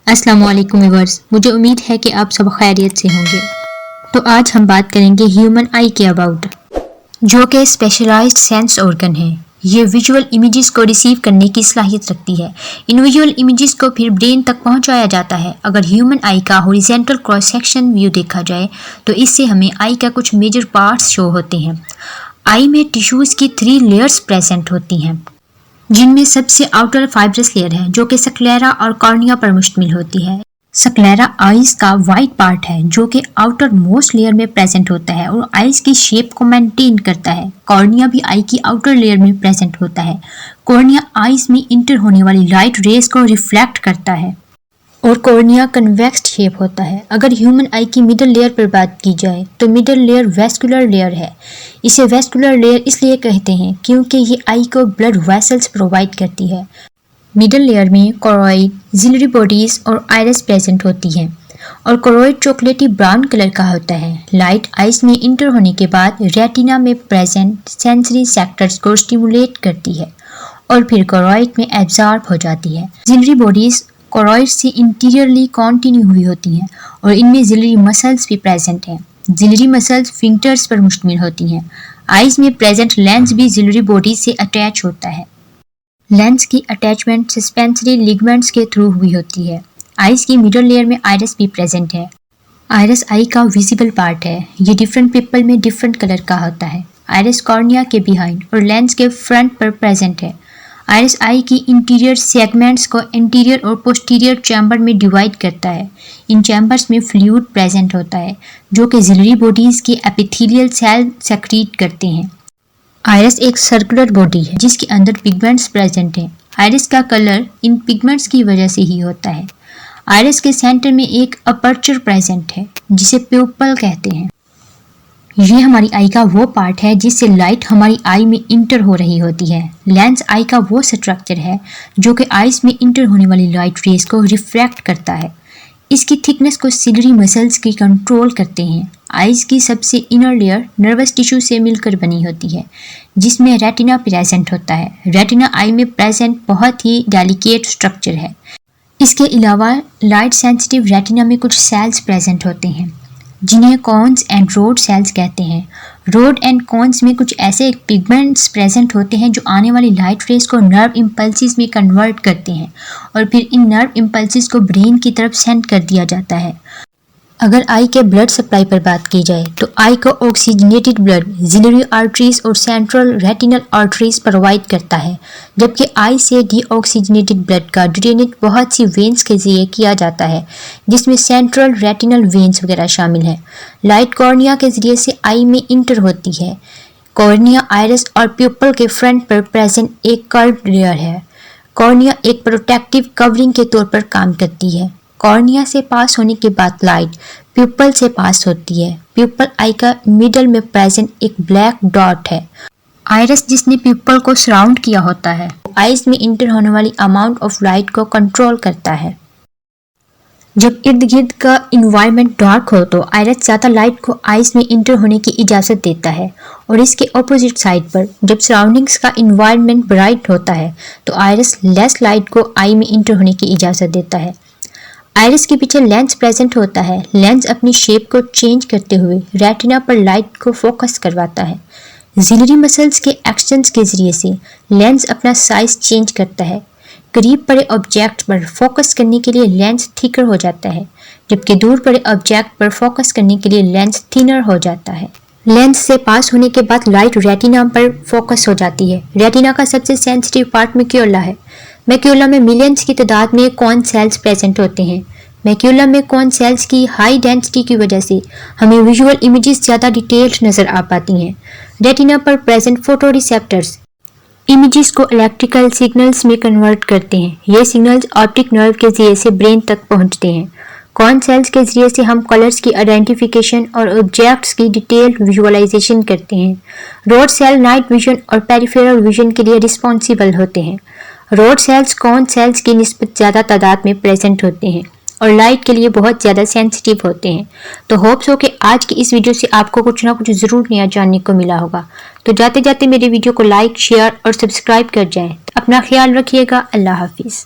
अस्सलाम वालेकुम व्यूअर्स, मुझे उम्मीद है कि आप सब खैरियत से होंगे। तो आज हम बात करेंगे ह्यूमन आई के अबाउट, जो कि स्पेशलाइज्ड सेंस ऑर्गन है। ये विजुअल इमेजेस को रिसीव करने की सलाहियत रखती है। इन विजुअल इमेजेस को फिर ब्रेन तक पहुंचाया जाता है। अगर ह्यूमन आई का हॉरिजॉन्टल क्रॉस सेक्शन व्यू देखा जाए तो इससे हमें आई का कुछ मेजर पार्ट्स शो होते हैं। आई में टिश्यूज़ की 3 लेयर्स प्रेजेंट होती हैं, जिनमें सबसे आउटर फाइब्रस लेयर है जो कि स्क्लेरा और कॉर्निया पर मुश्तमिल होती है। स्क्लेरा आइज का वाइट पार्ट है जो कि आउटर मोस्ट लेयर में प्रेजेंट होता है और आइज की शेप को मेंटेन करता है। कॉर्निया भी आई की आउटर लेयर में प्रेजेंट होता है। कॉर्निया आइज में इंटर होने वाली लाइट रेज को रिफ्लेक्ट करता है और कॉर्निया कन्वेक्स शेप होता है। अगर ह्यूमन आई की मिडल लेयर पर बात की जाए तो मिडल लेयर वेस्कुलर लेयर है। इसे वेस्कुलर लेयर इसलिए कहते हैं क्योंकि ये आई को ब्लड वेसल्स प्रोवाइड करती है। मिडल लेयर में कोरोइड, झिल्री बॉडीज और आइरिस प्रेजेंट होती है और कोरोइड चॉकलेटी ब्राउन कलर का होता है। लाइट आइज में इंटर होने के बाद रेटिना में प्रेजेंट सेंसरी सेक्टर्स को स्टिमुलेट करती है और फिर कोरोइड में एब्जॉर्ब हो जाती है। झिल्री बॉडीज कोरोइड से इंटीरियरली कंटिन्यू हुई होती हैं और इनमें झिल्री मसल्स भी प्रेजेंट हैं। झिल्री मसल्स फिंगर्स पर मुश्तमिल होती हैं। आइज में प्रेजेंट लेंस भी झिल्री बॉडी से अटैच होता है। लेंस की अटैचमेंट सस्पेंसरी लिगमेंट्स के थ्रू हुई होती है। आइज की मिडल लेयर में आइरिस भी प्रेजेंट है। आइरिस आई का विजिबल पार्ट है। ये डिफरेंट पीपल में डिफरेंट कलर का होता है। आइरिस कॉर्निया के बिहाइंड और लेंस के फ्रंट पर प्रेजेंट है। आइरिस आई की इंटीरियर सेगमेंट्स को इंटीरियर और पोस्टीरियर चैम्बर में डिवाइड करता है। इन चैम्बर्स में फ्लूइड प्रेजेंट होता है जो कि झिल्री बॉडीज के एपिथेलियल सेल सेक्रीट करते हैं। आइरिस एक सर्कुलर बॉडी है जिसके अंदर पिगमेंट्स प्रेजेंट हैं। आइरिस का कलर इन पिगमेंट्स की वजह से ही होता है। आइरिस के सेंटर में एक अपर्चर प्रेजेंट है जिसे प्यूपल कहते हैं। ये हमारी आई का वो पार्ट है जिससे लाइट हमारी आई में इंटर हो रही होती है। लेंस आई का वो स्ट्रक्चर है जो कि आइज में इंटर होने वाली लाइट रेज को रिफ्रैक्ट करता है। इसकी थिकनेस को सिलरी मसल्स की कंट्रोल करते हैं। आइज की सबसे इनर लेयर नर्वस टिश्यू से मिलकर बनी होती है जिसमें रेटिना प्रेजेंट होता है। रेटिना आई में प्रेजेंट बहुत ही डेलिकेट स्ट्रक्चर है। इसके अलावा लाइट सेंसिटिव रेटिना में कुछ सेल्स प्रेजेंट होते हैं जिन्हें कॉन्स एंड रोड सेल्स कहते हैं। रोड एंड कॉन्स में कुछ ऐसे पिगमेंट्स प्रेजेंट होते हैं जो आने वाली लाइट रेज को नर्व इम्पल्सिस में कन्वर्ट करते हैं और फिर इन नर्व इम्पल्सिस को ब्रेन की तरफ सेंड कर दिया जाता है। अगर आई के ब्लड सप्लाई पर बात की जाए तो आई को ऑक्सीजनेटेड ब्लड झिल्री आर्टरीज और सेंट्रल रेटिनल आर्टरीज प्रोवाइड करता है, जबकि आई से डीऑक्सीजनेटेड ब्लड का ड्रेनेज बहुत सी वेन्स के जरिए किया जाता है जिसमें सेंट्रल रेटिनल वेन्स वगैरह शामिल हैं। लाइट कॉर्निया के जरिए से आई में इंटर होती है। कॉर्निया आइरिस और प्यूपल के फ्रंट पर प्रेजेंट एक कर्व्ड लेयर है। कॉर्निया एक प्रोटेक्टिव कवरिंग के तौर पर काम करती है। कॉर्निया से पास होने के बाद लाइट प्यूपल से पास होती है। प्यूपल आई का मिडल में प्रेजेंट एक ब्लैक डॉट है। आइरिस जिसने प्यूपल को सराउंड किया होता है आइज में इंटर होने वाली अमाउंट ऑफ लाइट को कंट्रोल करता है। जब इर्द गिर्द का इन्वायरमेंट डार्क हो तो आइरिस ज़्यादा लाइट को आइज में इंटर होने की इजाज़त देता है और इसके ऑपोजिट साइड पर जब सराउंडिंग्स का इन्वायरमेंट ब्राइट होता है तो आइरिस लेस लाइट को आई में इंटर होने की इजाज़त देता है। आइरिस के पीछे लेंस प्रेजेंट होता है। लेंस अपनी शेप को चेंज करते हुए रेटिना पर लाइट को फोकस करवाता है। झिल्री मसल्स के एक्शंस के जरिए से लेंस अपना साइज चेंज करता है। करीब पड़े ऑब्जेक्ट पर फोकस करने के लिए लेंस थिकर हो जाता है, जबकि दूर पड़े ऑब्जेक्ट पर फोकस करने के लिए लेंस थिनर हो जाता है। लेंस से पास होने के बाद लाइट रेटिना पर फोकस हो जाती है। रेटिना का सबसे सेंसिटिव पार्ट मैक्यूला है। मैक्यूला में मिलियंस की तादाद में कॉन सेल्स प्रेजेंट होते हैं। मैक्यूला में कॉन सेल्स की हाई डेंसिटी की वजह से हमें विजुअल इमेजेस ज़्यादा डिटेल्ड नज़र आ पाती हैं। रेटिना पर प्रेजेंट फोटो रिसेप्टर्स इमेजेस को इलेक्ट्रिकल सिग्नल्स में कन्वर्ट करते हैं। ये सिग्नल्स ऑप्टिक नर्व के जरिए से ब्रेन तक पहुंचते हैं। कॉन सेल्स के जरिए से हम कलर्स की आइडेंटिफिकेशन और ऑब्जेक्ट्स की डिटेल्ड विजुअलाइजेशन करते हैं। रोड सेल नाइट विजन और पेरिफेरल विजन के लिए रिस्पॉन्सिबल होते हैं। रोड सेल्स कॉन सेल्स की निस्बत ज़्यादा तादाद में प्रेजेंट होते हैं और लाइट के लिए बहुत ज़्यादा सेंसिटिव होते हैं। तो होप्स हो कि आज की इस वीडियो से आपको कुछ ना कुछ ज़रूर नया जानने को मिला होगा। तो जाते जाते मेरे वीडियो को लाइक, शेयर और सब्सक्राइब कर जाएं। अपना ख्याल रखिएगा। अल्लाह हाफिज़।